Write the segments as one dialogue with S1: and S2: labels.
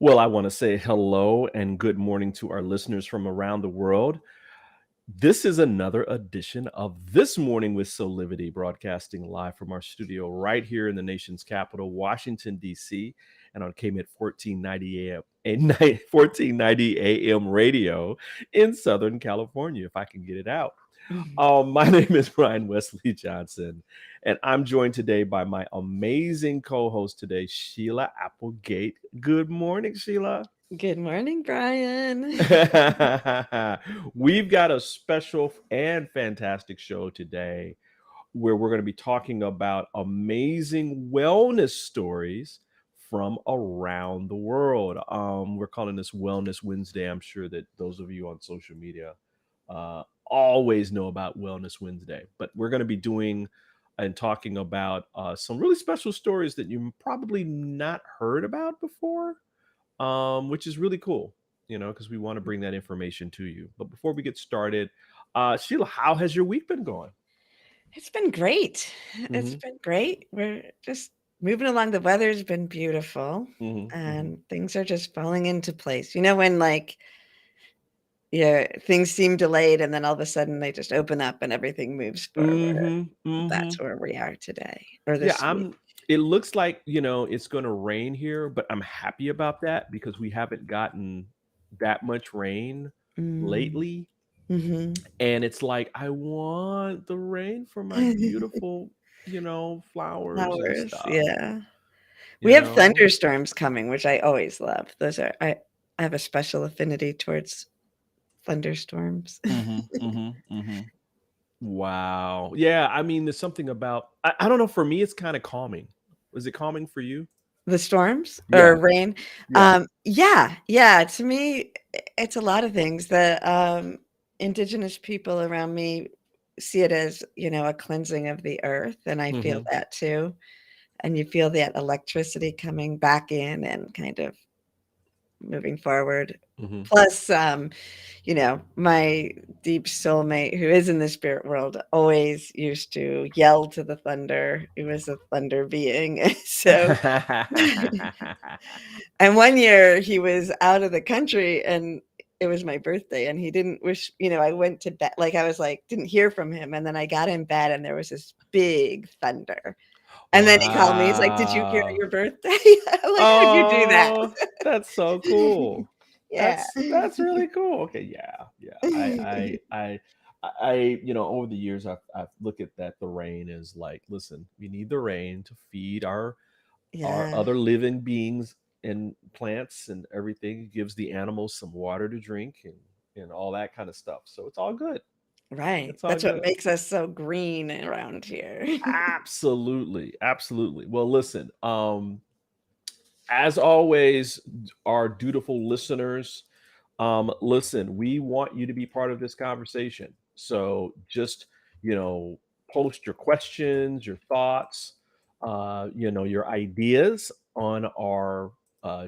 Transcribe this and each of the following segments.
S1: Well, I want to say hello and good morning to our listeners from around the world. This is another edition of This Morning with Soulivity, broadcasting live from our studio right here in the nation's capital, Washington, D.C., and on KMET 1490 AM, 1490 AM radio in Southern California, if I can get it out.
S2: Mhm.
S1: My name is Brian Wesley Johnson, and I'm joined today by my amazing co-host today, Sheila Applegate. Good morning, Sheila.
S2: Good morning, Brian.
S1: We've got a special and fantastic show today where we're going to be talking about amazing wellness stories from around the world. We're calling this Wellness Wednesday. I'm sure that those of you on social media always know about Wellness Wednesday, but we're going to be doing and talking about some really special stories that you probably not heard about before, which is really cool, because we want to bring that information to you. But before we get started, Sheila, how has your week been going?
S2: It's been great. It's
S1: Hmm.
S2: been great. We're just moving along. The weather's been beautiful
S1: Hmm. Hmm.
S2: and things are just falling into place. You know, when yeah, things seem delayed and then all of a sudden they just open up and everything moves forward.
S1: Hmm. Hmm.
S2: That's where we are today or
S1: Yeah,
S2: this week.
S1: it looks like, it's going to rain here, but I'm happy about that because we haven't gotten that much rain
S2: Mm.
S1: lately.
S2: Hmm.
S1: And it's like, I want the rain for my beautiful, flowers and
S2: Flowers.
S1: stuff,
S2: Yeah. We
S1: you
S2: have
S1: know?
S2: thunderstorms coming, which I always love. I have a special affinity towards thunderstorms.
S1: Mhm, mhm, mhm. Wow. Yeah, I mean, there's something about I don't know, for me, it's kinda calming. Was it calming for you?
S2: The storms or
S1: Yeah,
S2: rain?
S1: yeah.
S2: Yeah, yeah, to me, it's a lot of things. Indigenous people around me see it as, a cleansing of the earth, and I feel
S1: Mhm,
S2: that too, and you feel that electricity coming back in and kind of moving forward.
S1: mhm.
S2: Plus, my deep soulmate who is in the spirit world always used to yell to the thunder. He was a thunder being, so and one year he was out of the country and it was my birthday and he didn't wish, I went to bed, like I was like, didn't hear from him. And then I got in bed and there was this big thunder. And then he called me. He's like, "Did you hear
S1: Wow.
S2: your birthday?" I'm like, "How'd you do that?"
S1: Oh, that's so cool.
S2: Yeah.
S1: That's really cool. Okay, yeah, yeah. Over the years, I've looked at that. The rain is like, listen, we need the rain to feed our
S2: Yeah,
S1: other living beings and plants and everything. It gives the animals some water to drink and all that kind of stuff. So it's all good.
S2: right.
S1: It's all
S2: That's what
S1: good.
S2: makes us so green around here.
S1: Absolutely, absolutely. Well, listen, as always, our dutiful listeners, listen, we want you to be part of this conversation. So just, you know, post your questions, your thoughts, your ideas on our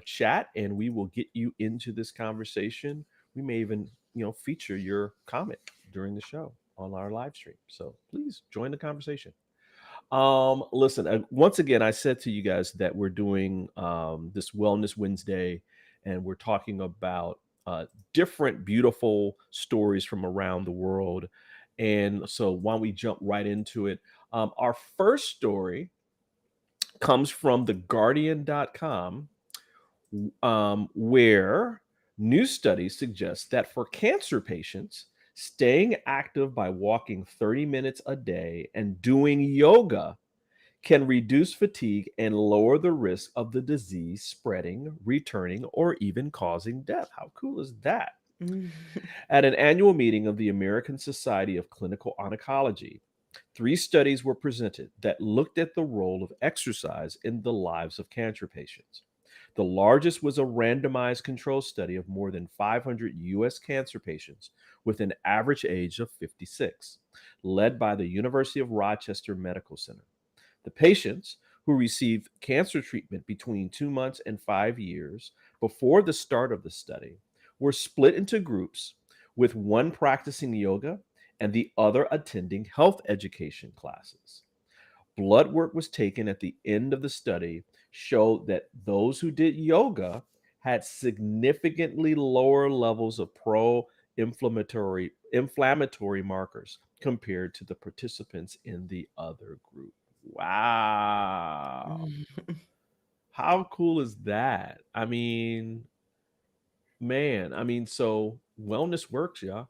S1: chat, and we will get you into this conversation. We may even, feature your comment during the show on our live stream. So please join the conversation. Listen, once again, I said to you guys that we're doing this Wellness Wednesday, and we're talking about different beautiful stories from around the world. And so, why don't we jump right into it? Our first story comes from theguardian.com, where new studies suggest that for cancer patients, staying active by walking 30 minutes a day and doing yoga can reduce fatigue and lower the risk of the disease spreading, returning, or even causing death. How cool is that?
S2: Mm.
S1: At an annual meeting of the American Society of Clinical Oncology, three studies were presented that looked at the role of exercise in the lives of cancer patients. The largest was a randomized control study of more than 500 US cancer patients with an average age of 56, led by the University of Rochester Medical Center. The patients who received cancer treatment between 2 months and 5 years before the start of the study were split into groups, with one practicing yoga and the other attending health education classes. Blood work was taken at the end of the study, showed that those who did yoga had significantly lower levels of inflammatory markers compared to the participants in the other group. Wow. How cool is that? I mean, man, I mean, so wellness works, yeah.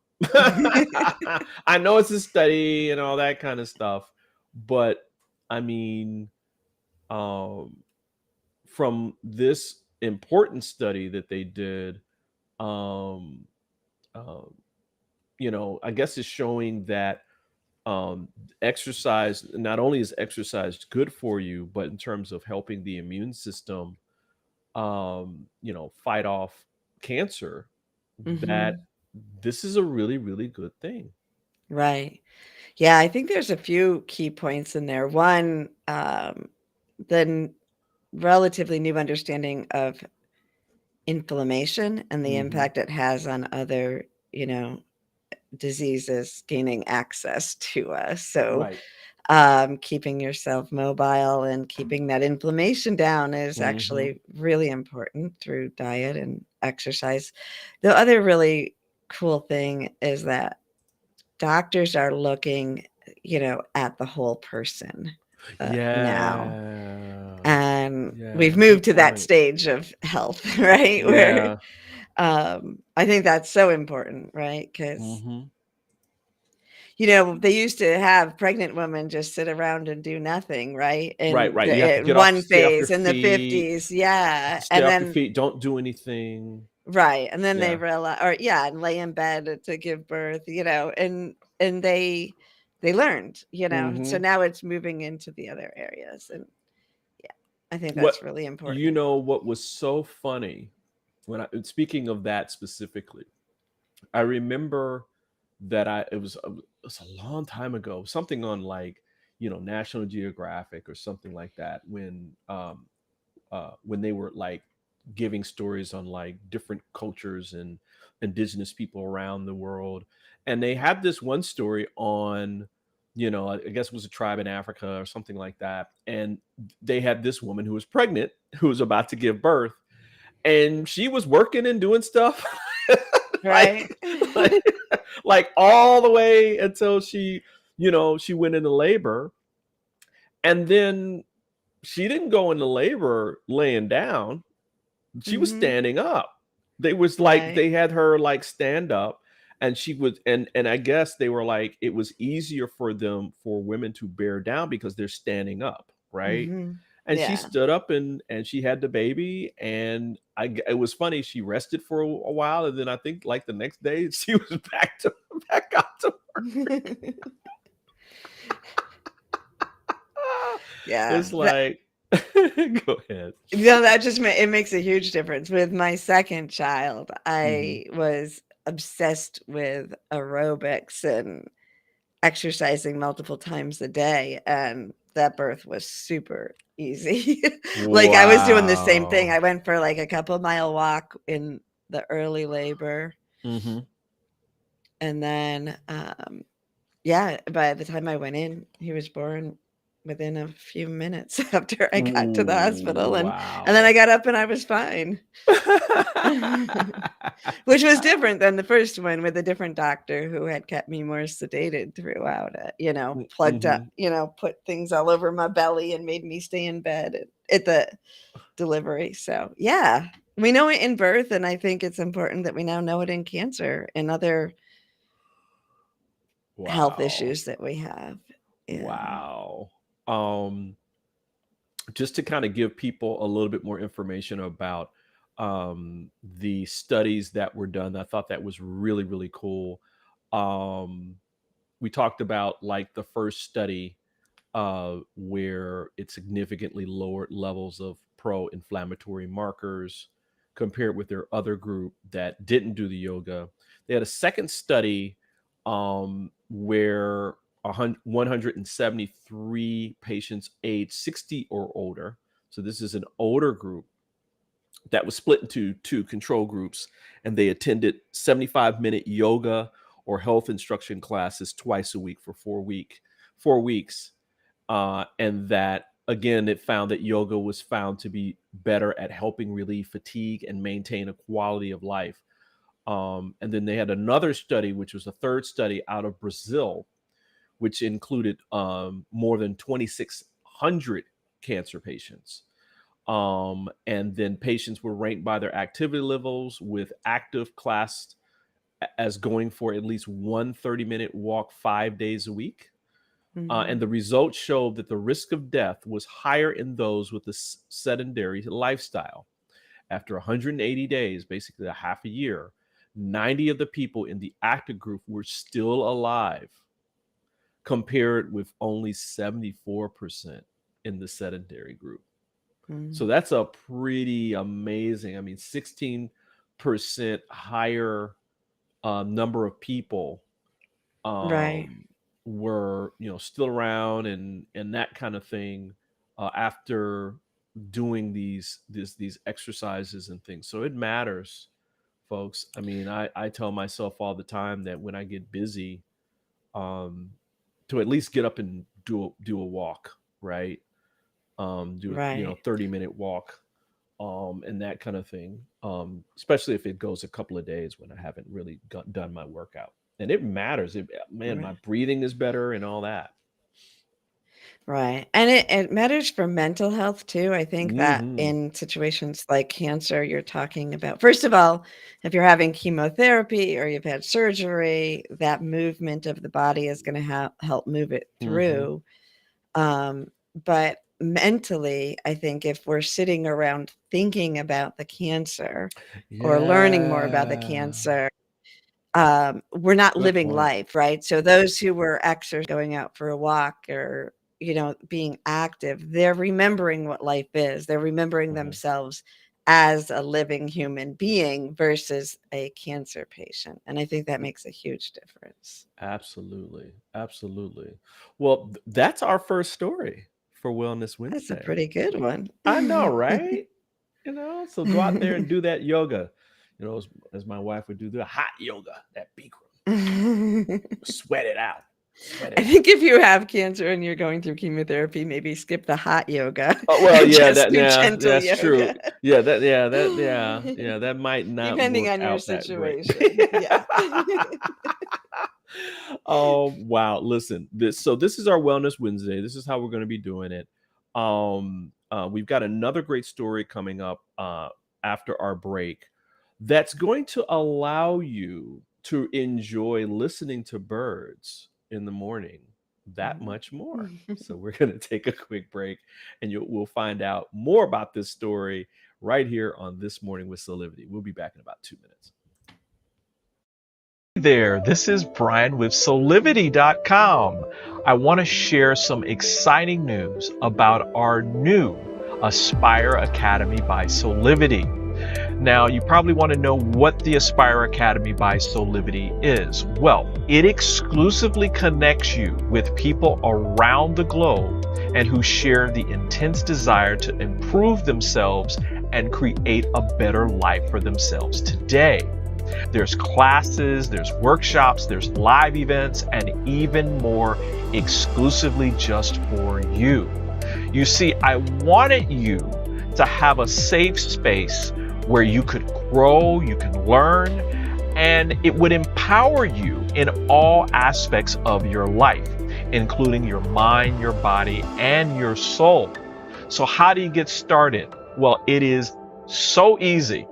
S1: I know it's a study and all that kind of stuff, but I mean, um, from this important study that they did, um, um, I guess it's showing that exercise, not only is exercise good for you, but in terms of helping the immune system, fight off cancer, that
S2: Mhm.
S1: this is a really, really good thing.
S2: Right. Yeah, I think there's a few key points in there. One, the relatively new understanding of inflammation and the
S1: Hmm.
S2: impact it has on other, diseases gaining access to us. So,
S1: Right.
S2: keeping yourself mobile and keeping that inflammation down is
S1: Hmm.
S2: actually really important through diet and exercise. The other really cool thing is that doctors are looking, at the whole person now.
S1: Yeah.
S2: And we've
S1: Yeah.
S2: moved
S1: Good
S2: to that
S1: point.
S2: stage of health, right? Where
S1: Yeah.
S2: I think that's so important, right? Because
S1: Hmm.
S2: they used to have pregnant women just sit around and do nothing, right?
S1: Right.
S2: In
S1: Right. You have to
S2: the
S1: get off,
S2: one
S1: stay off your
S2: phase in the
S1: feet,
S2: 50s, yeah,
S1: stay
S2: and
S1: off your
S2: then
S1: feet. Don't do anything.
S2: right, and then they
S1: Yeah.
S2: realize, or yeah, and lay in bed to give birth, and they learned, so
S1: Hmm.
S2: now it's moving into the other areas, and yeah, I think
S1: What
S2: that's really
S1: you
S2: important.
S1: know? What was so funny speaking of that specifically, I remember that it was a long time ago, something on like National Geographic or something like that, when they were like giving stories on like different cultures and indigenous people around the world, and they had this one story on I guess it was a tribe in Africa or something like that, and they had this woman who was pregnant, who was about to give birth, and she was working and doing stuff
S2: Right?
S1: like like like all the way until she went into labor, and then she didn't go into labor laying down. She was
S2: Mhm.
S1: standing up. They was like
S2: Right.
S1: they had her like stand up, and she was, and I guess they were like it was easier for women to bear down because they're standing up, right?
S2: Mhm.
S1: And she
S2: Yeah.
S1: stood up, and she had the baby, and it was funny, she rested for a while, and then I think like the next day she was back out to
S2: Yeah.
S1: it's like go ahead.
S2: That just it makes a huge difference. With my second child,
S1: Hmm.
S2: I was obsessed with aerobics and exercising multiple times a day, and that birth was super easy. Like, I was doing the same thing.
S1: Wow.
S2: I went for, like, a couple-mile walk in the early labor,
S1: Hmm.
S2: and then, yeah, by the time I went in, he was born within a few minutes after I got to the hospital, and then I
S1: Wow.
S2: got up and I was fine. Which was different than the first one with a different doctor who had kept me more sedated throughout it, plugged up,
S1: Hmm.
S2: put things all over my belly and made me stay in bed at the delivery. So, yeah, we know it in birth, and I think it's important that we now know it in cancer and other health
S1: Wow.
S2: issues that we have. Yeah.
S1: Wow. Um, just to kind of give people a little bit more information about the studies that were done, I thought that was really, really cool. Um, we talked about like the first study where it significantly lowered levels of pro-inflammatory markers compared with their other group that didn't do the yoga. They had a second study where 173 patients aged 60 or older. So this is an older group that was split into two control groups, and they attended 75-minute yoga or health instruction classes twice a week for 4 weeks, and that again, it found that yoga was found to be better at helping relieve fatigue and maintain a quality of life. And then they had another study, which was the third study out of Brazil, which included more than 2,600 cancer patients. And then patients were ranked by their activity levels, with active classed as going for at least one 30-minute walk 5 days a week. And the results showed that the risk of death was higher in those with a sedentary lifestyle. After 180 days, basically a half a year, 90 of the people in the active group were still alive, compared with only 74% in the sedentary group. So that's a pretty amazing, I mean, 16% higher number of people
S2: Right.
S1: were, still around and that kind of thing after doing these exercises and things. So it matters, folks. I mean, I tell myself all the time that when I get busy, to at least get up and do a walk, right? Do a
S2: Right.
S1: 30-minute walk, and that kind of thing. Especially if it goes a couple of days when I haven't really done my workout, and it matters. Man, my
S2: Right.
S1: breathing is better and all that.
S2: Right. And it matters for mental health too. I think that
S1: Hmm.
S2: in situations like cancer, you're talking about, first of all, if you're having chemotherapy or you've had surgery, that movement of the body is going to help move it
S1: Hmm.
S2: through. But mentally, I think if we're sitting around thinking about the cancer or learning more about the
S1: Yeah.
S2: cancer, we're not
S1: Good
S2: living
S1: point.
S2: life, right? So those who were going out for a walk or, being active, they're remembering what life is. They're remembering
S1: Mhm.
S2: themselves as a living human being versus a cancer patient. And I think that makes a huge difference.
S1: Absolutely. Absolutely. Well, that's our first story for Wellness
S2: That's a
S1: Wednesday.
S2: pretty good one.
S1: I know, right? So go out there and do that yoga. As my wife would do, the hot yoga, that Bikram. Sweat it out. Sweat
S2: I
S1: it out.
S2: think if you have cancer and you're going through chemotherapy, maybe skip the hot yoga
S1: Oh, well,
S2: and
S1: yeah,
S2: just do gentle
S1: that's true.
S2: yoga.
S1: That might not
S2: Depending
S1: work
S2: on your
S1: out that great.
S2: situation. Yeah.
S1: Oh, wow. Listen, this is our Wellness Wednesday. This is how we're going to be doing it. We've got another great story coming up after our break that's going to allow you to enjoy listening to birds in the morning that much more. So we're going to take a quick break, and we'll find out more about this story right here on This Morning with Soulivity. We'll be back in about 2 minutes. Hey there, this is Brian with Soulivity.com. I want to share some exciting news about our new Aspire Academy by Soulivity. Now, you probably want to know what the Aspire Academy by Soulivity is. Well, it exclusively connects you with people around the globe and who share the intense desire to improve themselves and create a better life for themselves today. There's classes, there's workshops, there's live events, and even more exclusively just for you. You see, I wanted you to have a safe space where you could grow, you can learn, and it would empower you in all aspects of your life, including your mind, your body, and your soul. So how do you get started? Well, it is so easy.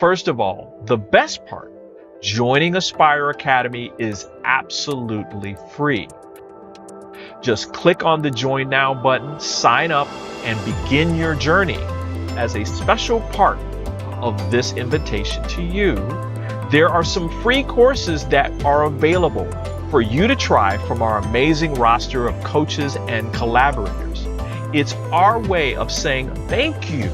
S1: First of all, the best part, joining Aspire Academy is absolutely free. Just click on the Join Now button, sign up, and begin your journey. As a special part of this invitation to you, there are some free courses that are available for you to try from our amazing roster of coaches and collaborators. It's our way of saying thank you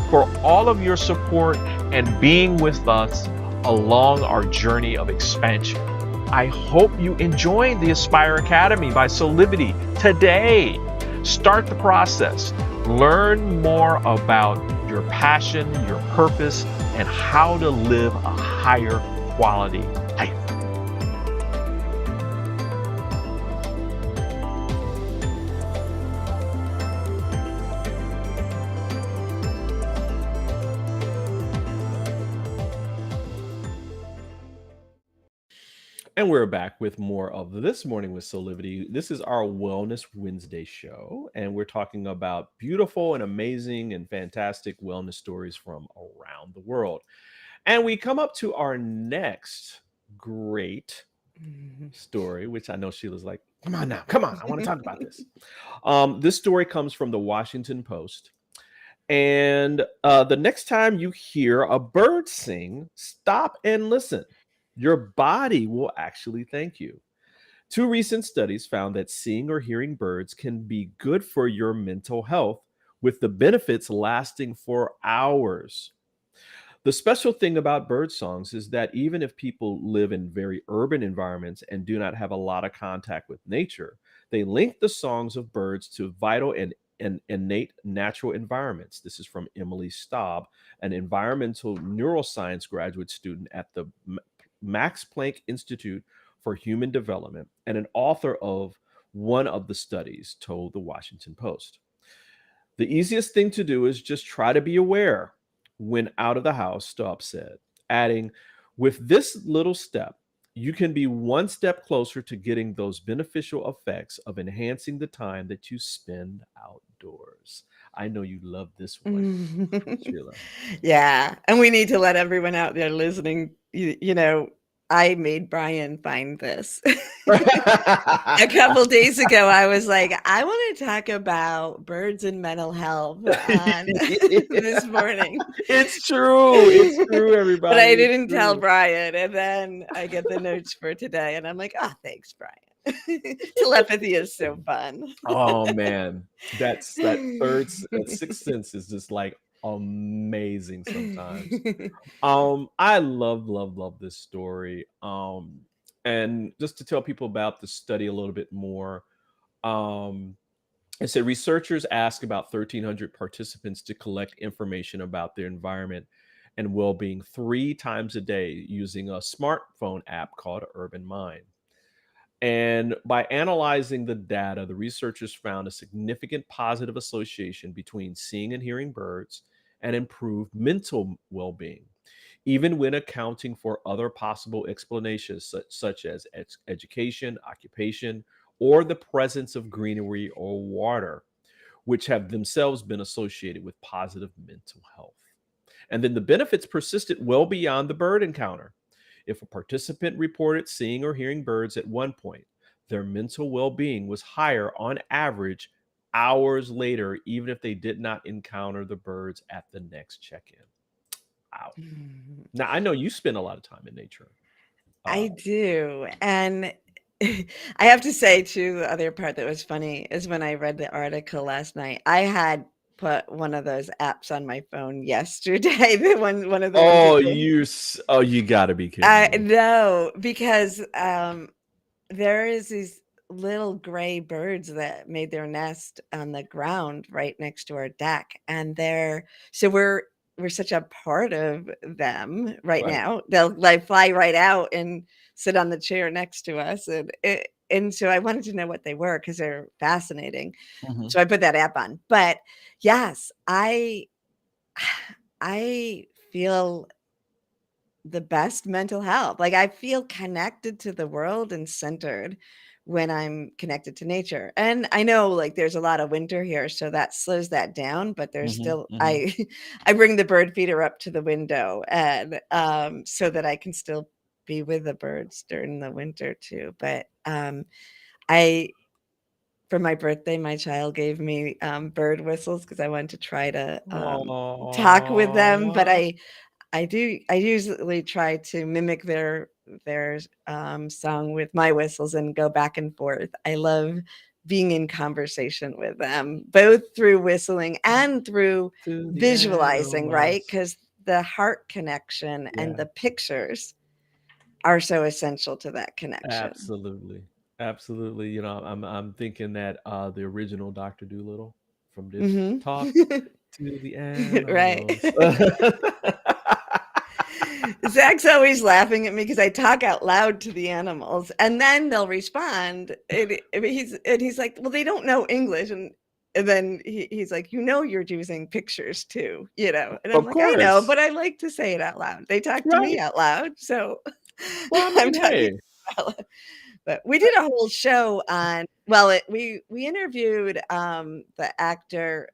S1: for all of your support and being with us along our journey of expansion. I hope you enjoy the Aspire Academy by Soulivity today. Start the process. Learn more about your passion, your purpose, and how to live a higher quality life. And we're back with more of This Morning with Soulivity. This is our Wellness Wednesday show, and we're talking about beautiful and amazing and fantastic wellness stories from around the world. And we come up to our next great story, which I know Sheila's like, come on now, come on, I want to talk about this. This story comes from the Washington Post. And the next time you hear a bird sing, stop and listen. Your body will actually thank you. Two recent studies found that seeing or hearing birds can be good for your mental health, with the benefits lasting for hours. The special thing about bird songs is that even if people live in very urban environments and do not have a lot of contact with nature, they link the songs of birds to vital and innate natural environments. This is from Emily Staub, an environmental neuroscience graduate student at the Max Planck Institute for Human Development and an author of one of the studies, told the Washington Post. The easiest thing to do is just try to be aware when out of the house, Staub said, adding, with this little step, you can be one step closer to getting those beneficial effects of enhancing the time that you spend outdoors. I know you love this one, Sheila.
S2: Yeah. And we need to let everyone out there listening, I made Brian find this. A couple days ago, I was like, I want to talk about birds and mental health on this morning.
S1: It's true. It's true, everybody.
S2: But I
S1: It's
S2: didn't tell
S1: true.
S2: Brian. And then I get the notes for today. And I'm like, oh, thanks, Brian. Telepathy is so fun.
S1: Oh man, that sixth sense is just like amazing sometimes. I love this story. And just to tell people about the study a little bit more, um, it said researchers asked about 1,300 participants to collect information about their environment and well-being 3 times a day using a smartphone app called Urban Mind. And by analyzing the data, the researchers found a significant positive association between seeing and hearing birds and improved mental well being, even when accounting for other possible explanations, such as education, occupation, or the presence of greenery or water, which have themselves been associated with positive mental health. And then the benefits persisted well beyond the bird encounter. If a participant reported seeing or hearing birds at one point, their mental well being was higher on average hours later, even if they did not encounter the birds at the next check in. Wow. Now, I know you spend a lot of time in nature.
S2: I do. And I have to say, too, the other part that was funny is when I read the article last night, I had put one of those apps on my phone yesterday. One of the ones
S1: Oh,
S2: that
S1: you gotta be kidding me.
S2: no, because there is these little gray birds that made their nest on the ground right next to our deck, and we're such a part of them right
S1: Right.
S2: now. They'll like fly right out and sit on the chair next to us, and so I wanted to know what they were because they're fascinating.
S1: Mhm.
S2: So I put that app on. But yes, I feel the best mental health. Like I feel connected to the world and centered when I'm connected to nature. And I know like there's a lot of winter here, so that slows that down, but there's
S1: Mhm,
S2: still
S1: mhm.
S2: I bring the bird feeder up to the window and so that I can still be with the birds during the winter too. But I for my birthday, my child gave me bird whistles because I wanted to try to talk with them, but
S1: Aw.
S2: I usually try to mimic their song with my whistles and go back and forth. I love being in conversation with them, both through whistling and through
S1: To the
S2: visualizing, right?
S1: animals.
S2: Because the heart connection and
S1: Yeah,
S2: the pictures are so essential to that connection.
S1: absolutely. Absolutely. I'm thinking that the original Dr. Dolittle from Disney.
S2: Mhm.
S1: Talk to the
S2: Right.
S1: animals.
S2: Zach's always laughing at me because I talk out loud to the animals, and then they'll respond. He's like, "Well, they don't know English," and then he's like, you're using pictures too, And I'm
S1: Of
S2: like, I know,
S1: course.
S2: but I like to say it out loud. They talk to me
S1: Right.
S2: out loud, so
S1: Well, I
S2: I'm
S1: mean, hey,
S2: talking. Well, but we did a whole show on, well, we interviewed the actor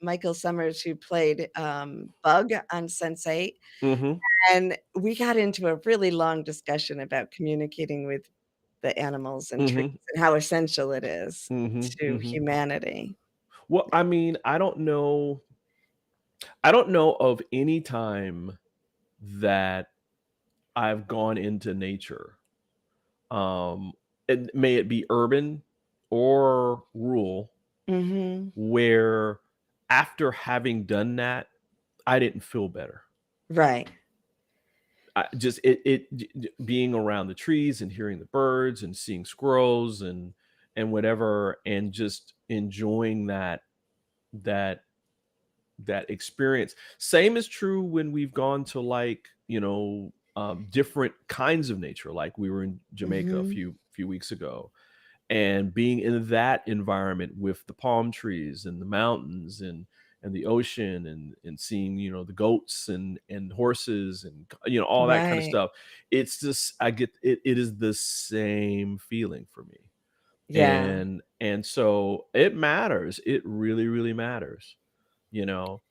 S2: Michael Summers who played Bug on Sense8,
S1: Mm-hmm.
S2: and we got into a really long discussion about communicating with the animals and trees
S1: Mm-hmm.
S2: and how essential it is
S1: Mm-hmm.
S2: to
S1: Mm-hmm.
S2: humanity.
S1: Well, I mean, I don't know of any time that I've gone into nature, um, and may it be urban or rural,
S2: Mhm.
S1: where after having done that, I didn't feel better.
S2: Right.
S1: Just being around the trees and hearing the birds and seeing squirrels and whatever, and just enjoying that that experience. Same is true when we've gone to, like, different kinds of nature. Like we were in Jamaica a
S2: Mhm.
S1: few weeks ago, and being in that environment with the palm trees and the mountains and the ocean and seeing, the goats and horses and all that kind of
S2: Right.
S1: stuff. It's just, I get it, it is the same feeling for me.
S2: Yeah.
S1: And so it matters. It really, really matters, you know.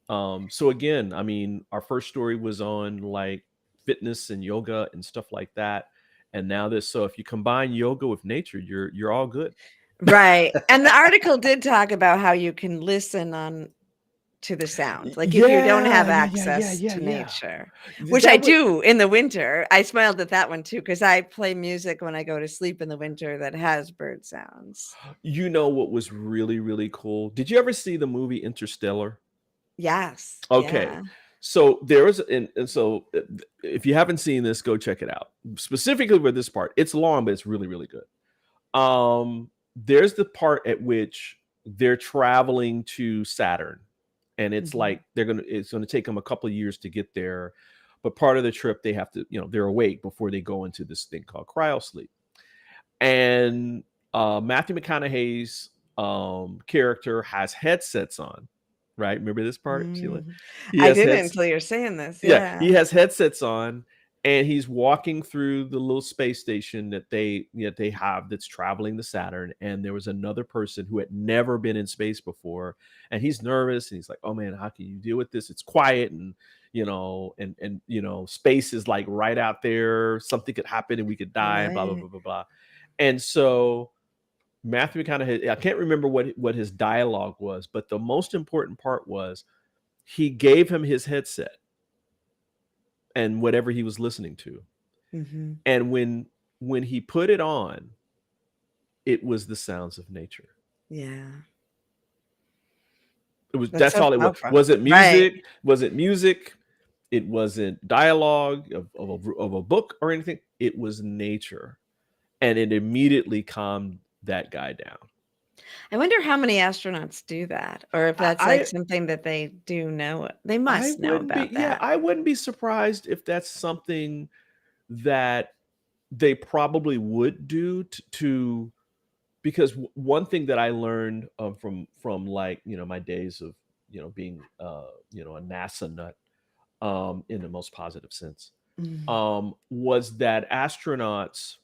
S1: So again, I mean, our first story was on, like, fitness and yoga and stuff like that. And now this, so if you combine yoga with nature, you're all good.
S2: Right, and the article did talk about how you can listen on to the sound, like, if you don't have
S1: Yeah, yeah, yeah, yeah,
S2: access
S1: yeah,
S2: to
S1: yeah.
S2: nature, which I
S1: That would,
S2: do in the winter. I smiled at that one too because I play music when I go to sleep in the winter that has bird sounds.
S1: what was really, really cool? Did you ever see the movie Interstellar?
S2: Yes,
S1: Okay.
S2: yeah.
S1: So there was, and so if you haven't seen this, go check it out. Specifically with this part, it's long, but it's really, really good. There's the part at which they're traveling to Saturn, and it's
S2: Mhm.
S1: like it's gonna take them a couple of years to get there. But part of the trip, they have to, they're awake before they go into this thing called cryosleep. And Matthew McConaughey's character has headsets on, right? Remember this part, Sheila?
S2: Mm.
S1: He
S2: I
S1: has
S2: didn't
S1: heads
S2: until you're saying this,
S1: Yeah,
S2: yeah.
S1: he has headsets on, and he's walking through the little space station that they have that's traveling to Saturn. And there was another person who had never been in space before, and he's nervous, and he's like, "Oh man, how can you deal with this? It's quiet, and space is like right out there. Something could happen, and we could die, and blah blah
S2: Right.
S1: blah blah blah." And so Matthew McConaughey, I can't remember what his dialogue was, but the most important part was he gave him his headset and whatever he was listening to.
S2: Mhm.
S1: And when he put it on, it was the sounds of nature.
S2: Yeah. That's
S1: That's
S2: so
S1: all it was.
S2: powerful.
S1: Was it
S2: Right.
S1: music? Was it music? It wasn't dialogue of a book or anything. It was nature. And it immediately calmed that guy down.
S2: I wonder how many astronauts do that, or if that's, like,
S1: I
S2: something that they do know they
S1: I
S2: must know
S1: wouldn't be
S2: about
S1: yeah,
S2: that.
S1: I wouldn't be surprised if that's something that they probably would do to because one thing that I learned from, like, my days of being a NASA nut, in the most positive sense,
S2: Mm.
S1: was that astronauts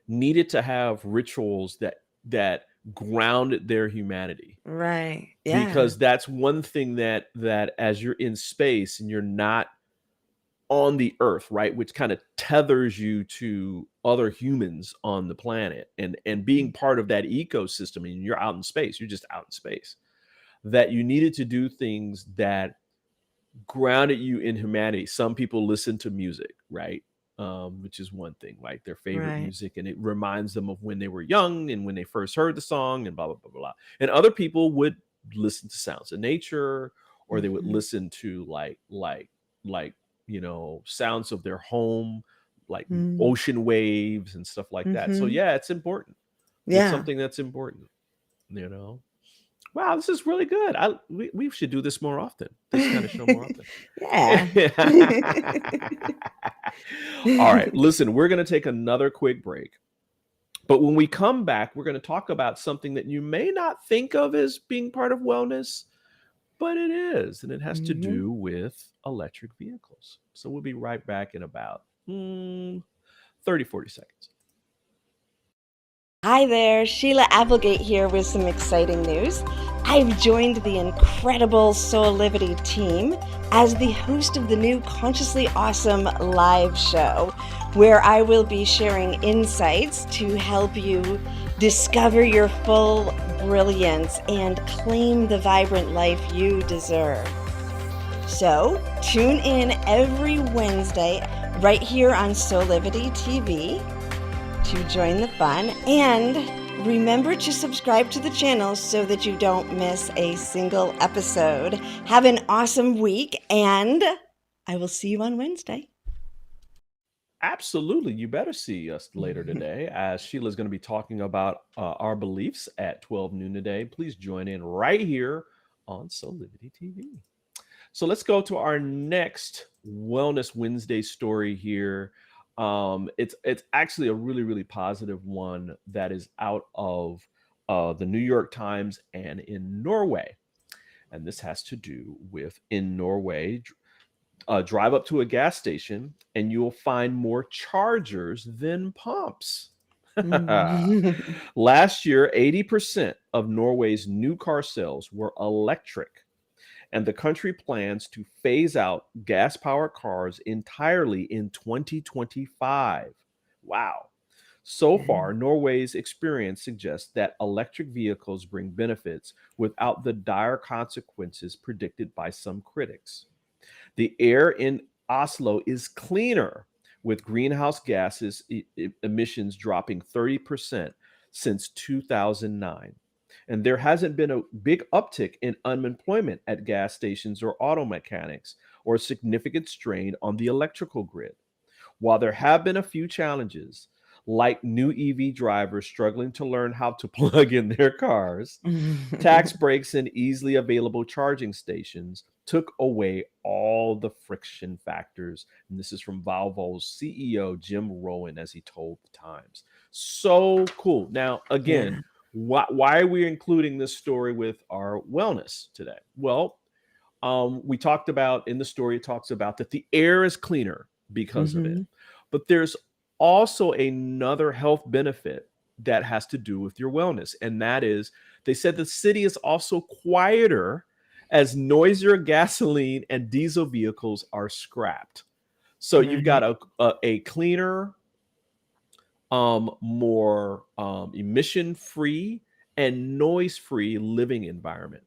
S1: needed to have rituals that grounded their humanity,
S2: Right. Yeah.
S1: because that's one thing that as you're in space and you're not on the earth, right, which kind of tethers you to other humans on the planet, and being
S2: Mhm.
S1: part of that ecosystem. And you're out in space, you're just out in space, that you needed to do things that grounded you in humanity. Some people listen to music, right? Which is one thing, like their favorite
S2: Right.
S1: music, and it reminds them of when they were young and when they first heard the song, and blah blah blah blah blah. And other people would listen to sounds of nature, or they would
S2: Mhm.
S1: listen to, like sounds of their home, like
S2: Mm.
S1: ocean waves and stuff like that. So
S2: Mhm.
S1: yeah, it's important. It's
S2: Yeah.
S1: something that's important. You know. Wow, this is really good. We should do this more often. This kind of show more often.
S2: Yeah.
S1: All right, listen, we're going to take another quick break. But when we come back, we're going to talk about something that you may not think of as being part of wellness, but it is. And it has to
S2: Mhm.
S1: do with electric vehicles. So we'll be right back in about 30, 40 seconds.
S2: Hi there, Sheila Applegate here with some exciting news. I've joined the incredible Soulivity team as the host of the new Consciously Awesome live show, where I will be sharing insights to help you discover your full brilliance and claim the vibrant life you deserve. So tune in every Wednesday right here on Soulivity TV to join the fun, and remember to subscribe to the channel so that you don't miss a single episode. Have an awesome week, and I will see you on Wednesday.
S1: Absolutely. You better see us later today, as Sheila's going to be talking about our beliefs at 12 noon today. Please join in right here on Soulivity TV. So let's go to our next Wellness Wednesday story here. It's actually a really, really positive one that is out of the New York Times and in Norway. And this has to do with, in Norway, drive up to a gas station and you'll find more chargers than pumps. Last year, 80% of Norway's new car sales were electric, and the country plans to phase out gas-powered cars entirely in 2025. Wow. So far, Norway's experience suggests that electric vehicles bring benefits without the dire consequences predicted by some critics. The air in Oslo is cleaner, with greenhouse gases emissions dropping 30% since 2009. And there hasn't been a big uptick in unemployment at gas stations or auto mechanics, or a significant strain on the electrical grid. While there have been a few challenges, like new EV drivers struggling to learn how to plug in their cars, tax breaks and easily available charging stations took away all the friction factors. And this is from Volvo's CEO, Jim Rowan, as he told the Times. So cool. Now, again, why are we including this story with our wellness today? Well, we talked about, in the story, it talks about that the air is cleaner because of it. But there's also another health benefit that has to do with your wellness. And that is, they said the city is also quieter as noisier gasoline and diesel vehicles are scrapped. So you've got a cleaner, more emission-free and noise-free living environment.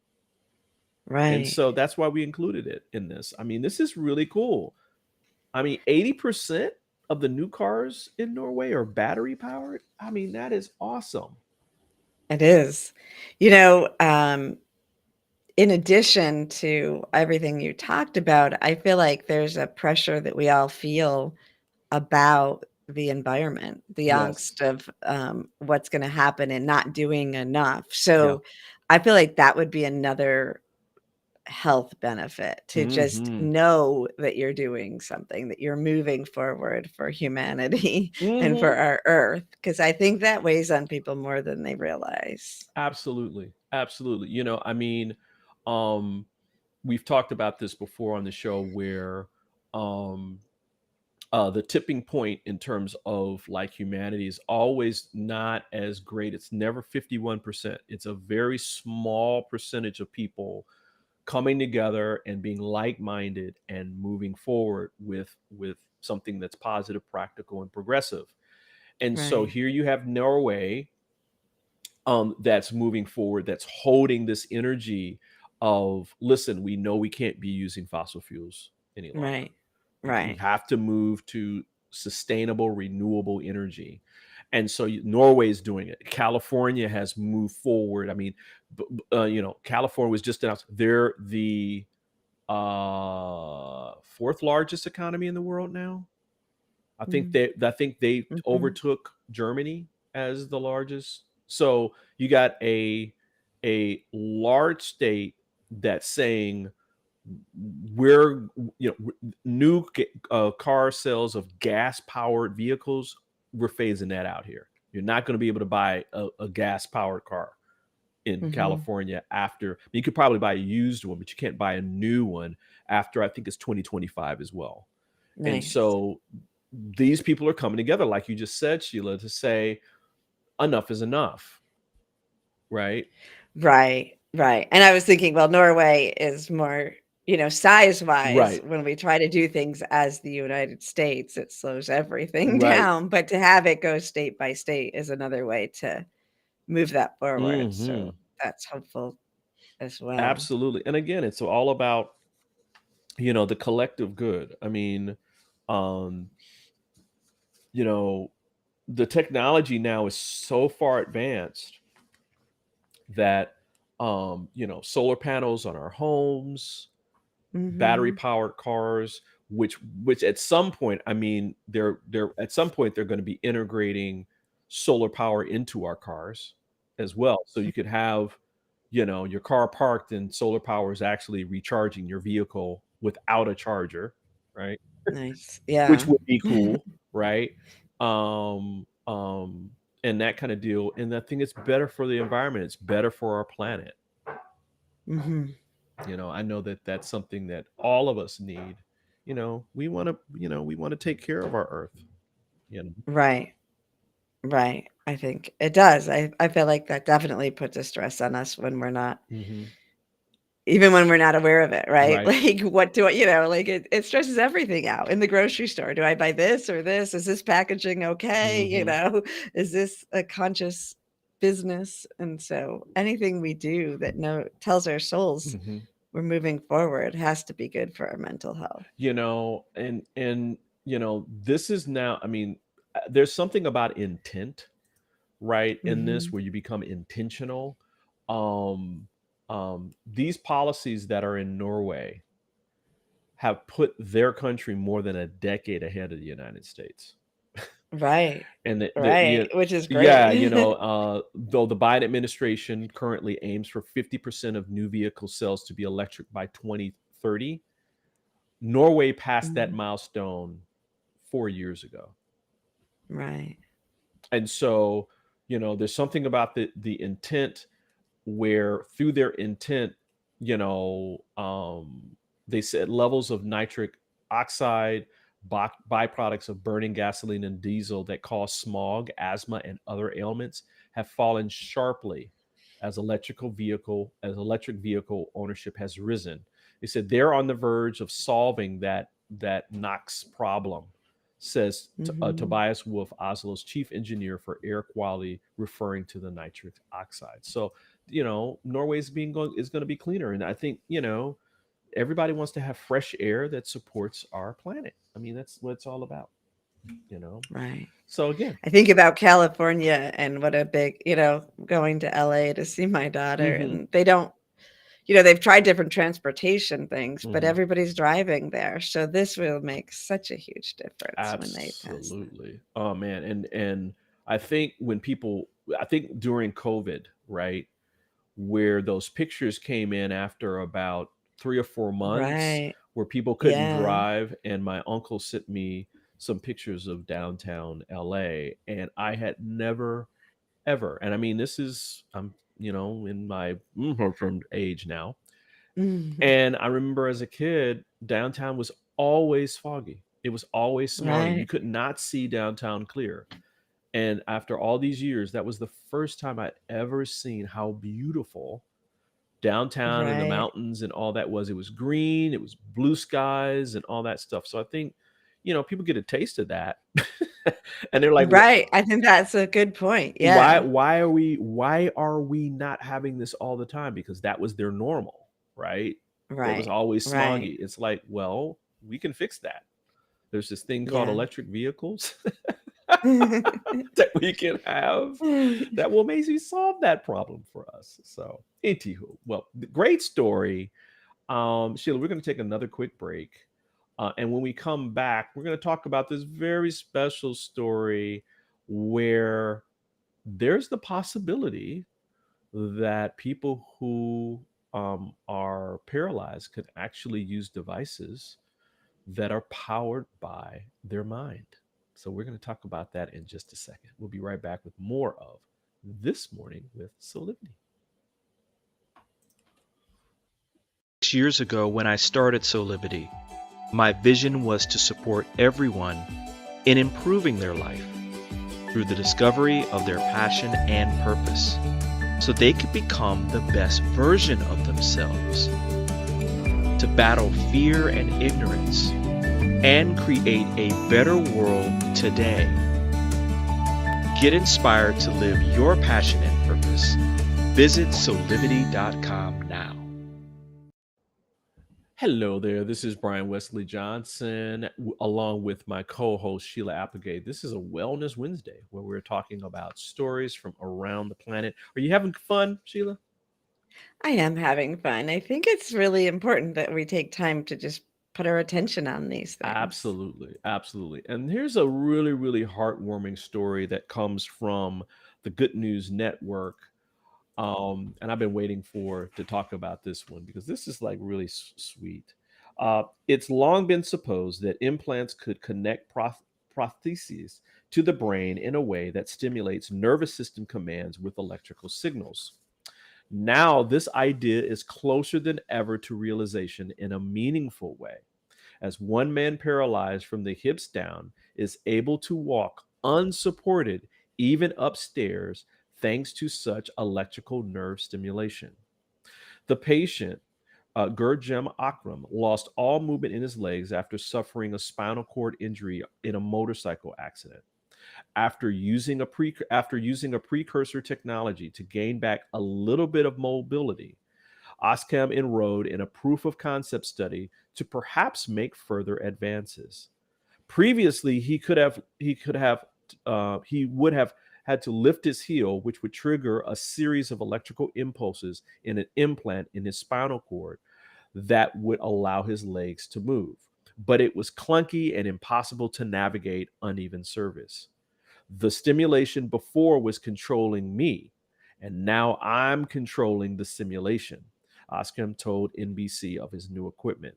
S1: And so that's why we included it in this. I mean, this is really cool. I mean, 80% of the new cars in Norway are battery powered. I mean, that is awesome.
S2: It is. You know, in addition to everything you talked about, I feel like there's a pressure that we all feel about the environment, the angst of what's going to happen and not doing enough. So I feel like that would be another health benefit, to just know that you're doing something, that you're moving forward for humanity and for our earth, because I think that weighs on people more than they realize.
S1: Absolutely. Absolutely. You know, I mean, we've talked about this before on the show, where the tipping point in terms of like humanity is always not as great. It's never 51%. It's a very small percentage of people coming together and being like-minded and moving forward with something that's positive, practical, and progressive. And so here you have Norway, that's moving forward, that's holding this energy of, listen, we know we can't be using fossil fuels any longer. We have to move to sustainable, renewable energy. And so Norway is doing it. California has moved forward. I mean, you know, California was just announced they're the fourth largest economy in the world now. I think they overtook Germany as the largest. So you got a large state that's saying, we're, you know, new car sales of gas powered vehicles, we're phasing that out here. You're not going to be able to buy a gas powered car in California after. You could probably buy a used one, but you can't buy a new one after, I think it's 2025 as well. And so these people are coming together, like you just said, Sheila, to say enough is enough, right?
S2: Right, right. And I was thinking, well, Norway is more, size-wise,
S1: Right,
S2: when we try to do things as the United States, it slows everything
S1: right.
S2: down. But to have it go state by state is another way to move that forward.
S1: Hmm.
S2: So that's hopeful as well.
S1: Absolutely. And again, it's all about, the collective good. I mean, um, you know, the technology now is so far advanced that, solar panels on our homes, battery
S2: Mhm.
S1: powered cars, which at some point, I mean, they're at some point they're going to be integrating solar power into our cars as well. So you could have, your car parked and solar power is actually recharging your vehicle without a charger, right?
S2: Nice.
S1: Which
S2: Yeah.
S1: would be cool, right? Um, um, and that kind of deal. And I think it's better for the environment. It's better for our planet.
S2: Mhm.
S1: I know that that's something that all of us need. We want to take care of our earth. You know.
S2: Right, right. I think it does. I feel like that definitely puts a stress on us when we're not
S1: Hmm.
S2: even when we're not aware of it, right?
S1: Right.
S2: Like, what do I like, it stresses everything out. In the grocery store, do I buy this or this? Is this packaging okay?
S1: Hmm.
S2: Is this a conscious business? And so anything we do that tells our souls
S1: Hmm.
S2: we're moving forward has to be good for our mental health.
S1: And this is now. I mean, there's something about intent, right, in this
S2: Mhm.
S1: where you become intentional. Um, these policies that are in Norway have put their country more than a decade ahead of the United States.
S2: Right.
S1: And
S2: Right, which is
S1: yeah,
S2: great.
S1: though the Biden administration currently aims for 50% of new vehicle sales to be electric by 2030, Norway passed that
S2: Mhm.
S1: milestone 4 years ago.
S2: Right.
S1: And so, there's something about the intent where through their intent, you know, they said levels of nitric oxide, byproducts of burning gasoline and diesel that cause smog, asthma, and other ailments have fallen sharply as electric vehicle ownership has risen. They said they're on the verge of solving that NOx problem, says
S2: Mhm.
S1: Tobias Wolf, Oslo's chief engineer for air quality, referring to the nitric oxide. So Norway's is going to be cleaner, and I think everybody wants to have fresh air that supports our planet. I mean, that's what it's all about. you know
S2: Right.
S1: so again.
S2: I think about California and what a big, going to LA to see my daughter,
S1: Hmm.
S2: and they don't, they've tried different transportation things, but
S1: Hmm.
S2: everybody's driving there. So this will make such a huge difference when they pass that.
S1: Absolutely. Oh man, and I think I think during COVID, right, where those pictures came in after about 3 or 4 months
S2: Right.
S1: where people couldn't
S2: Yeah.
S1: drive, and my uncle sent me some pictures of downtown LA, and I had never ever, and I mean, this is, I'm in my from age now,
S2: Mhm.
S1: and I remember as a kid downtown was always foggy, it was always smoggy, you
S2: Right.
S1: could not see downtown clear. And after all these years, that was the first time I'd ever seen how beautiful downtown and the
S2: Right.
S1: mountains and all that was. It was green, it was blue skies and all that stuff. So I think, people get a taste of that. And they're like,
S2: Right. I think that's a good point.
S1: why
S2: Yeah.
S1: why are we not having this all the time? Because that was their normal, right? It was
S2: Right.
S1: always
S2: Right.
S1: smoggy. It's like, well, we can fix that. There's this thing called
S2: Yeah.
S1: electric vehicles that we can have that will maybe solve that problem for us. So, anywho, well, great story. Sheila, we're going to take another quick break. And when we come back, we're going to talk about this very special story where there's the possibility that people who are paralyzed could actually use devices that are powered by their mind. So we're going to talk about that in just a second. We'll be right back with more of This Morning with Soulivity.
S3: Years ago, when I started Soulivity, my vision was to support everyone in improving their life through the discovery of their passion and purpose so they could become the best version of themselves, to battle fear and ignorance, and create a better world today. Get inspired to live your passion and purpose. Visit Soulivity.com now.
S1: Hello there. This is Brian Wesley Johnson, along with my co host, Sheila Applegate. This is a Wellness Wednesday where we're talking about stories from around the planet. Are you having fun, Sheila?
S2: I am having fun. I think it's really important that we take time to just put our attention on these things.
S1: Absolutely. Absolutely. And here's a really, really heartwarming story that comes from the Good News Network. And I've been waiting for to talk about this one because this is like really sweet. It's long been supposed that implants could connect prostheses to the brain in a way that stimulates nervous system commands with electrical signals. Now, this idea is closer than ever to realization in a meaningful way, as one man paralyzed from the hips down is able to walk unsupported even upstairs thanks to such electrical nerve stimulation. The patient, Gurjem Akram, lost all movement in his legs after suffering a spinal cord injury in a motorcycle accident. After using a precursor technology to gain back a little bit of mobility, Oskam enrolled in a proof of concept study to perhaps make further advances. Previously, he would have had to lift his heel, which would trigger a series of electrical impulses in an implant in his spinal cord that would allow his legs to move. But it was clunky and impossible to navigate uneven surface. The stimulation before was controlling me, and now I'm controlling the simulation. Oskam told NBC of his new equipment.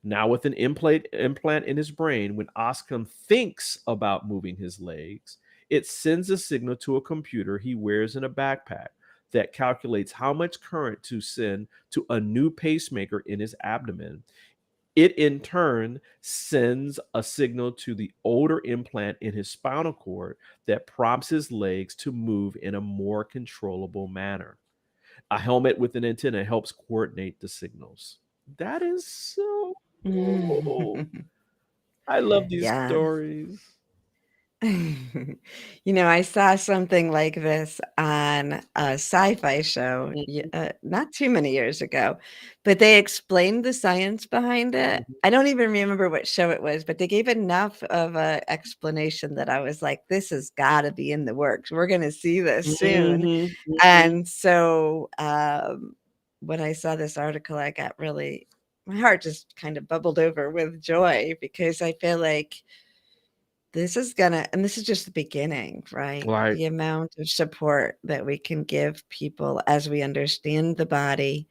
S1: Now, with an implant in his brain, when Oskam thinks about moving his legs, it sends a signal to a computer he wears in a backpack that calculates how much current to send to a new pacemaker in his abdomen. It in turn sends a signal to the older implant in his spinal cord that prompts his legs to move in a more controllable manner. A helmet with an antenna helps coordinate the signals. That is so cool. I love these
S2: Yeah.
S1: stories.
S2: I saw something like this on a sci-fi show
S1: Mhm,
S2: not too many years ago, but they explained the science behind it.
S1: mhm,
S2: I don't even remember what show it was, but they gave enough of a explanation that I was like, this has got to be in the works. We're going to see this soon.
S1: mhm, mhm.
S2: And so when I saw this article, my heart just kind of bubbled over with joy because I feel like this is just the beginning, right?
S1: Right.
S2: The amount of support that we can give people as we understand the body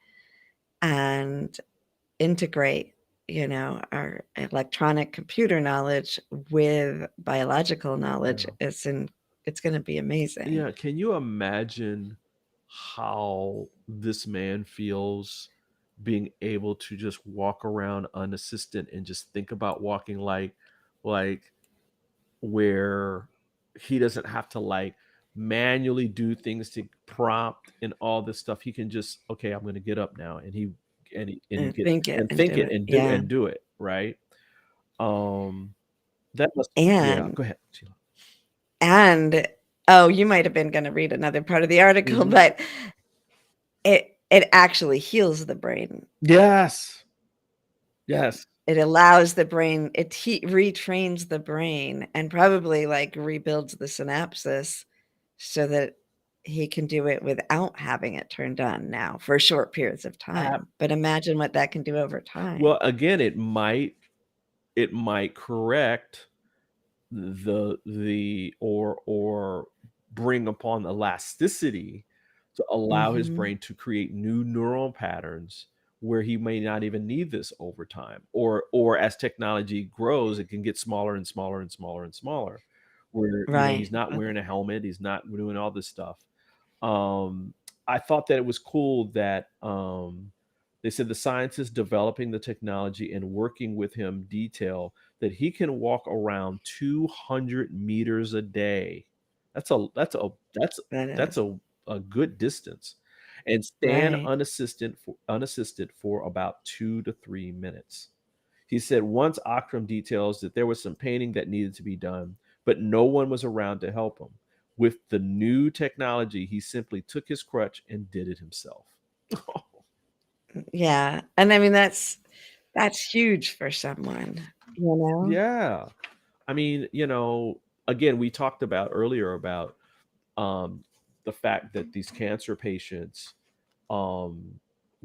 S2: and integrate, our electronic computer knowledge with biological knowledge.
S1: Yeah.
S2: It's going to be amazing.
S1: Yeah. Can you imagine how this man feels being able to just walk around unassisted and just think about walking like where he doesn't have to like manually do things to prompt and all this stuff. He can just, okay, I'm going to get up now, and he
S2: And
S1: get
S2: think it
S1: and
S2: and
S1: think
S2: do
S1: it
S2: it.
S1: and
S2: Yeah.
S1: do it right. Um, that must, yeah.
S2: And
S1: Go ahead, Sheila.
S2: and oh, you might have been going to read another part of the article,
S1: Hmm.
S2: but it actually heals the brain.
S1: Yes, yes,
S2: It allows the brain, retrains the brain and probably like rebuilds the synapses so that he can do it without having it turned on now for short periods of time. But imagine what that can do over time.
S1: well, again, it might correct the or bring upon elasticity to allow his
S2: Mhm.
S1: brain to create new neural patterns where he may not even need this over time, or as technology grows it can get smaller and smaller and smaller and smaller, where he's
S2: Right.
S1: not wearing a helmet, he's not doing all this stuff. um I thought that it was cool that They said the scientists developing the technology and working with him detail that he can walk around 200 meters a day. That's a that's a that's
S2: That
S1: that's
S2: is
S1: a good distance, and stand
S2: right.
S1: unassisted for about 2 to 3 minutes. He said once Akram details that there was some painting that needed to be done, but no one was around to help him. With the new technology, he simply took his crutch and did it himself.
S2: Yeah. And I mean that's huge for someone, you know?
S1: Yeah. I mean, again, we talked about earlier about um, the fact that these cancer patients um,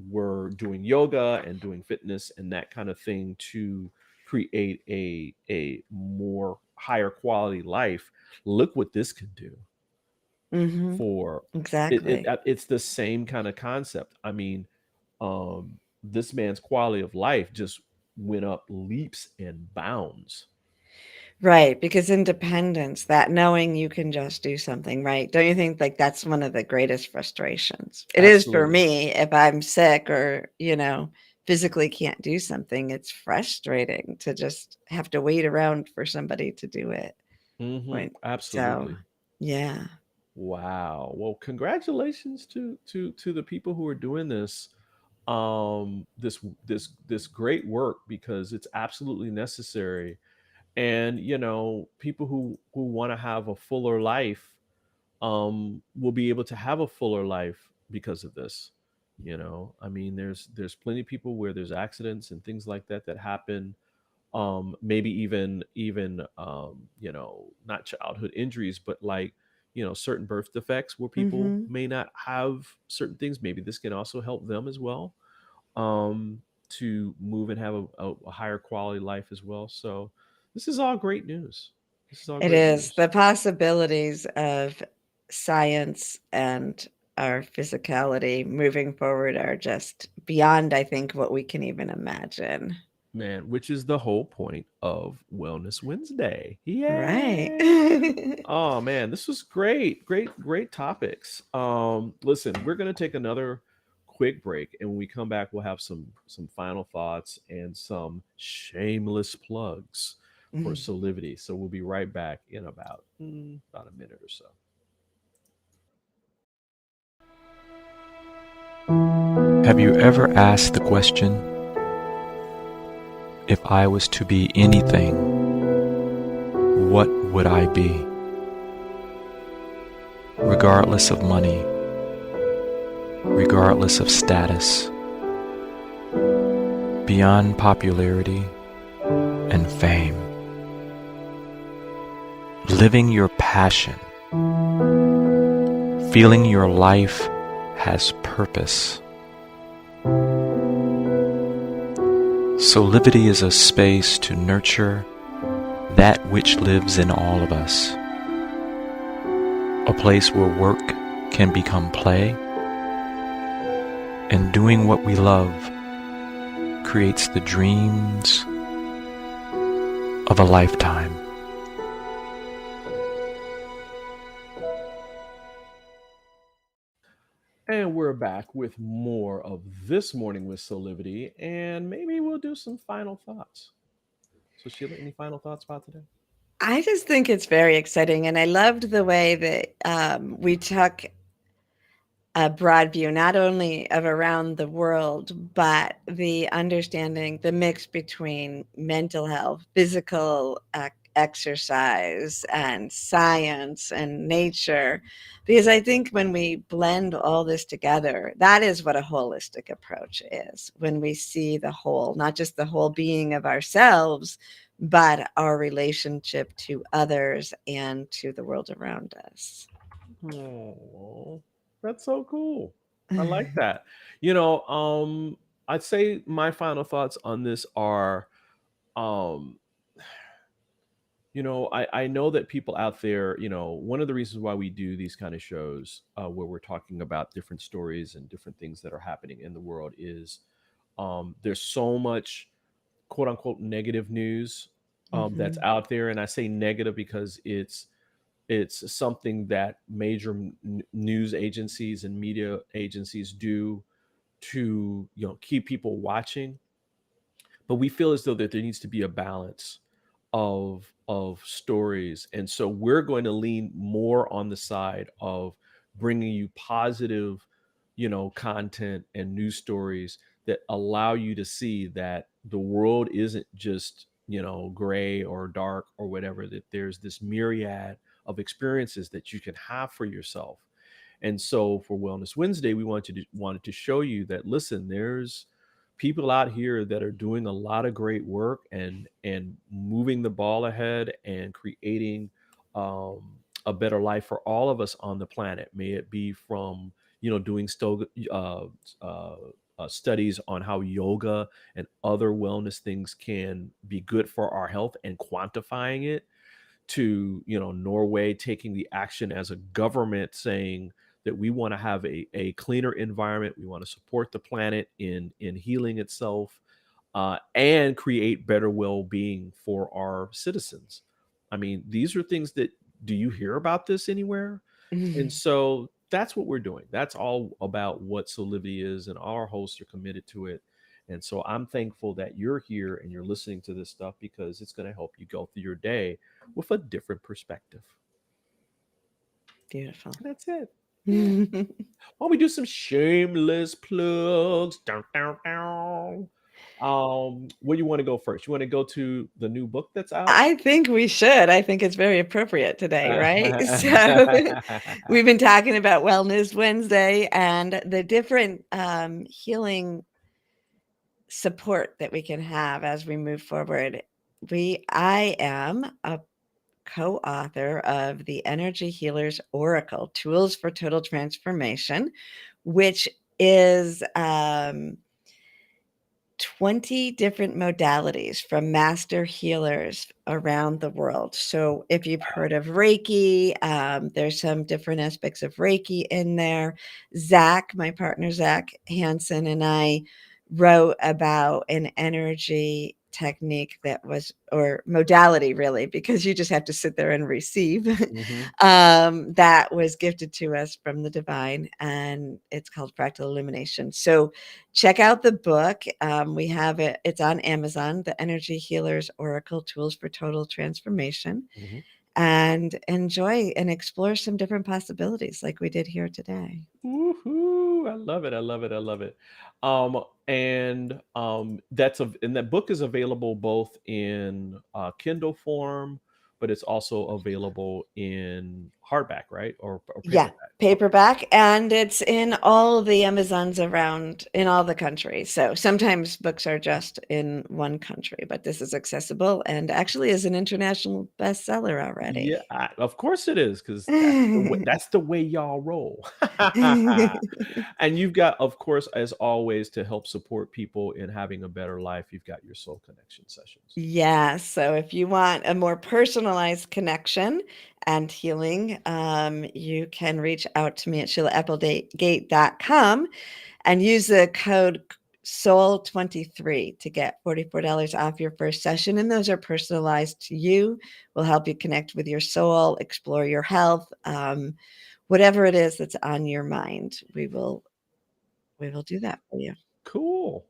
S1: were doing yoga and doing fitness and that kind of thing to create a more higher quality life. Look what this can do
S2: Mhm.
S1: for
S2: Exactly.
S1: it's the same kind of concept. I mean, this man's quality of life just went up leaps and bounds.
S2: Right, because independence, that knowing you can just do something, right? Don't you think like that's one of the greatest frustrations? It is for
S1: Absolutely.
S2: me if I'm sick or, physically can't do something, it's frustrating to just have to wait around for somebody to do it. When so,
S1: Absolutely.
S2: yeah.
S1: Wow. Well, congratulations to the people who are doing this this great work, because it's absolutely necessary. And people who want to have a fuller life will be able to have a fuller life because of this. I mean, there's plenty of people where there's accidents and things like that that happen, maybe even not childhood injuries, but like certain birth defects where people
S2: Mhm.
S1: may not have certain things. Maybe this can also help them as well, um to move and have a higher quality life as well. So this is all great news. This is all
S2: It
S1: great
S2: is.
S1: news.
S2: The possibilities of science and our physicality moving forward are just beyond, I think, what we can even imagine.
S1: Man, which is the whole point of Wellness Wednesday.
S2: Right.
S1: Yay. Oh man, this was great. Great topics. Listen, we're going to take another quick break, and when we come back we'll have some final thoughts and some shameless plugs for
S2: Mhm.
S1: Soulivity. So we'll be right back in about a minute or so.
S3: Have you ever asked the question, if I was to be anything, what would I be? Regardless of money, regardless of status, beyond popularity and fame. Living your passion, feeling your life has purpose. Soulivity is a space to nurture that which lives in all of us. A place where work can become play, and doing what we love creates the dreams of a lifetime.
S1: And we're back with more of This Morning with Soulivity, and maybe we'll do some final thoughts. So Sheila, any final thoughts about today?
S2: I just think it's very exciting, and I loved the way that we took a broad view, not only of around the world, but the understanding, the mix between mental health, physical exercise, and science and nature. Because I think when we blend all this together, that is what a holistic approach is. When we see the whole, not just the whole being of ourselves, but our relationship to others and to the world around us.
S1: Oh, that's so cool. I like that. You know, I'd say my final thoughts on this are, um, I know that people out there, one of the reasons why we do these kind of shows, where we're talking about different stories and different things that are happening in the world is, there's so much quote unquote negative news that's
S2: Mhm.
S1: out there. And I say negative because it's something that major news agencies and media agencies do to, keep people watching, but we feel as though that there needs to be a balance of stories, and so we're going to lean more on the side of bringing you positive, content and news stories that allow you to see that the world isn't just, gray or dark or whatever, that there's this myriad of experiences that you can have for yourself. And so for Wellness Wednesday, we wanted to show you that, listen, there's people out here that are doing a lot of great work and moving the ball ahead and creating um, a better life for all of us on the planet. May it be from, doing studies on how yoga and other wellness things can be good for our health and quantifying it, to, Norway taking the action as a government, saying that we want to have a cleaner environment, we want to support the planet in healing itself, and create better well-being for our citizens. I mean, these are things that, do you hear about this anywhere? And so that's what we're doing. That's all about what Soulivity is, and our hosts are committed to it. And so I'm thankful that you're here and you're listening to this stuff, because it's going to help you go through your day with a different perspective.
S2: Beautiful.
S1: That's it. Yeah. Why don't we do some shameless plugs? Down, down, down. Where you want to go first? You want to go to the new book that's out?
S2: I think we should. I think it's very appropriate today, right? So we've been talking about Wellness Wednesday and the different healing support that we can have as we move forward. I am a co-author of the Energy Healers Oracle, Tools for Total Transformation, which is 20 different modalities from master healers around the world. So if you've heard of Reiki, there's some different aspects of Reiki in there. Zach, my partner, Zach Hansen, and I wrote about an energy technique that was, or modality really, because you just have to sit there and receive, that was gifted to us from the divine, and it's called Fractal Illumination. So check out the book. We have it, it's on Amazon, The Energy Healers Oracle, Tools for Total Transformation, and enjoy and explore some different possibilities like we did here today.
S1: Woohoo! I love it. I love it. I love it. And that book is available both in Kindle form, but it's also available in hardback, right? Or
S2: Yeah, paperback, and it's in all the Amazons around in all the countries. So sometimes books are just in one country, but this is accessible and actually is an international bestseller already.
S1: Yeah, of course it is, because that's the way y'all roll. And you've got, of course, as always, to help support people in having a better life, you've got your Soul Connection sessions.
S2: Yeah, so if you want a more personalized connection and healing, you can reach out to me at SheilaApplegate.com and use the code SOUL23 to get $44 off your first session. And those are personalized to you, will help you connect with your soul, explore your health, whatever it is that's on your mind. We will do that for you.
S1: Cool.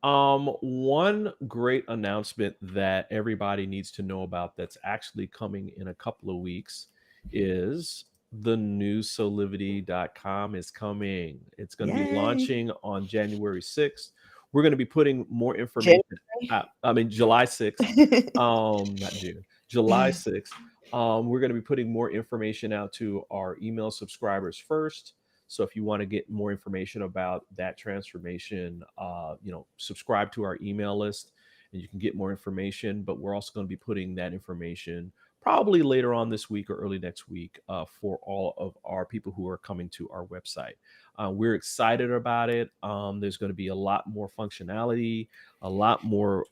S1: One great announcement that everybody needs to know about that's actually coming in a couple of weeks is the new Soulivity.com is coming. It's going to be launching on January 6th. We're going to be putting more information out. I mean, July 6th, not June, July 6th. We're going to be putting more information out to our email subscribers first. So if you want to get more information about that transformation, subscribe to our email list and you can get more information. But we're also going to be putting that information probably later on this week or early next week for all of our people who are coming to our website. We're excited about it. There's going to be a lot more functionality, a lot more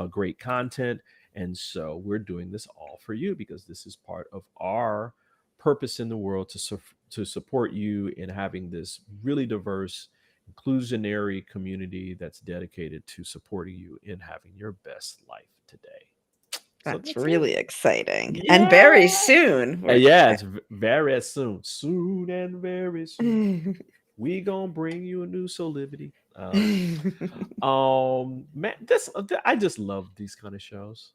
S1: great content. And so we're doing this all for you, because this is part of our purpose in the world, to support you in having this really diverse, inclusionary community that's dedicated to supporting you in having your best life today.
S2: That's really exciting. Yeah. And very soon.
S1: Yeah, it's very soon. Soon and very soon. we gonna bring you a new Soulivity. Man, I just love these kind of shows.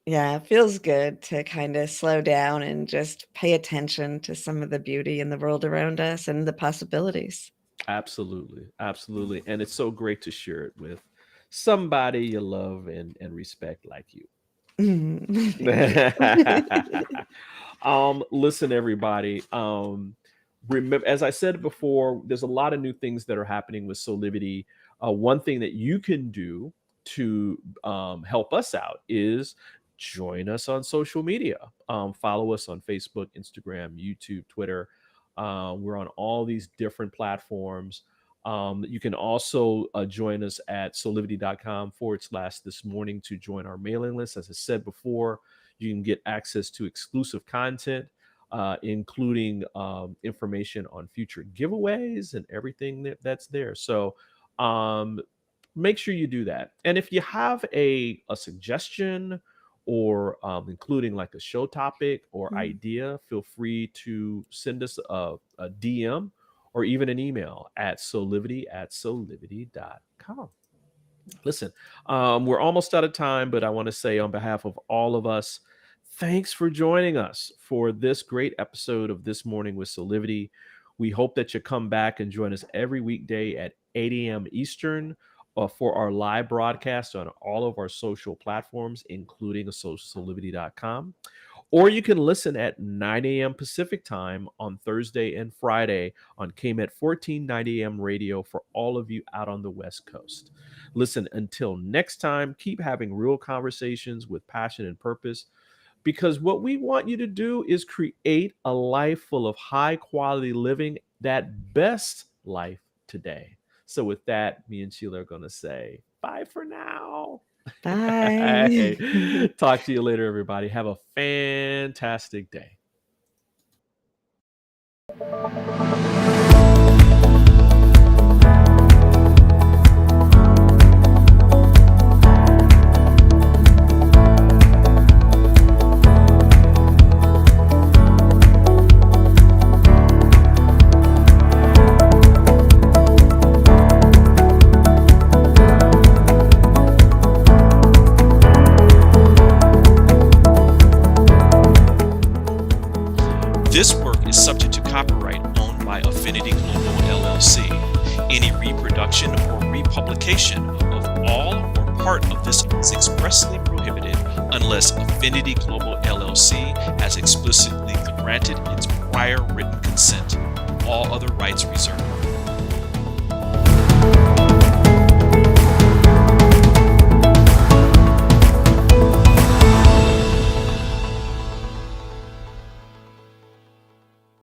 S2: Yeah, it feels good to kind of slow down and just pay attention to some of the beauty in the world around us and the possibilities.
S1: Absolutely, absolutely, and it's so great to share it with somebody you love and respect like you.
S2: Thank you.
S1: Listen, everybody. Remember, as I said before, there's a lot of new things that are happening with Soulivity. One thing that you can do to help us out is join us on social media. Follow us on Facebook, Instagram, YouTube, Twitter. We're on all these different platforms. You can also join us at soulivity.com/this morning to join our mailing list. As I said before, you can get access to exclusive content, including information on future giveaways and everything that's there. So make sure you do that. And if you have a suggestion or including like a show topic or idea, feel free to send us a DM or even an email at soulivity@soulivity.com. Listen, we're almost out of time, but I want to say on behalf of all of us, thanks for joining us for this great episode of This Morning with Soulivity. We hope that you come back and join us every weekday at 8 a.m. Eastern for our live broadcast on all of our social platforms, including soulivity.com. Or you can listen at 9 a.m. Pacific time on Thursday and Friday on KMET 1490 AM radio for all of you out on the West Coast. Listen, until next time, keep having real conversations with passion and purpose, because what we want you to do is create a life full of high quality living, that best life today. So with that, me and Sheila are going to say bye for now.
S2: Bye.
S1: Hey, talk to you later, everybody. Have a fantastic day.
S3: This work is subject to copyright owned by Affinity Global LLC. Any reproduction or republication of all or part of this is expressly prohibited unless Affinity Global LLC has explicitly granted its prior written consent. All other rights reserved.